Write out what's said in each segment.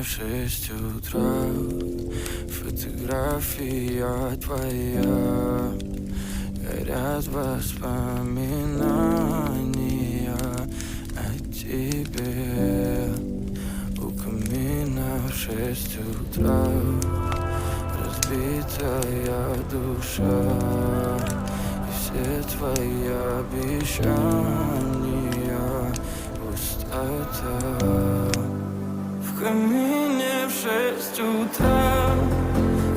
в 6 утра. Фотография твоя, горят воспоминания о тебе. У камина в 6 утра, разбитая душа, и все твои обещания пустота. В камине в 6 утра,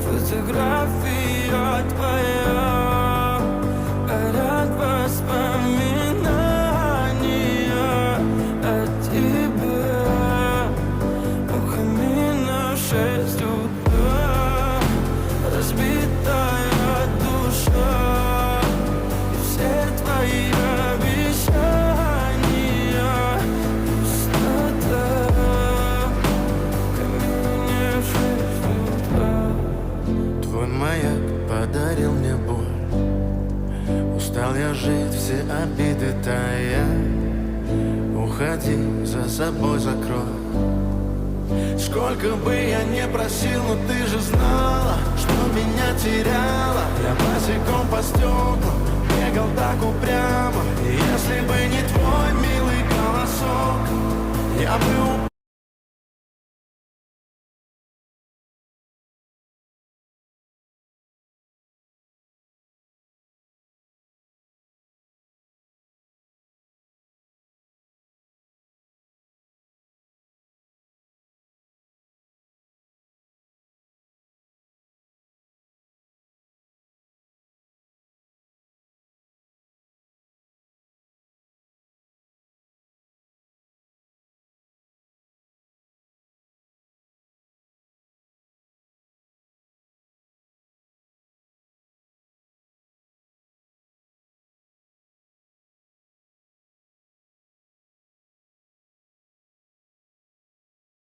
фотография твоя, горят воспоминания о тебе. У камина в 6 утра, разбитая душа, и все твои обещания пустота. В камине в 6 утра. Твой маяк подарил мне боль. Устал я жить, все обиды тая. Уходи, за собой закрой. Сколько бы я не просил, но ты же знала, что меня теряла. Я босиком по стеклам бегал так упрямо. И если бы не твой милый голосок, я бы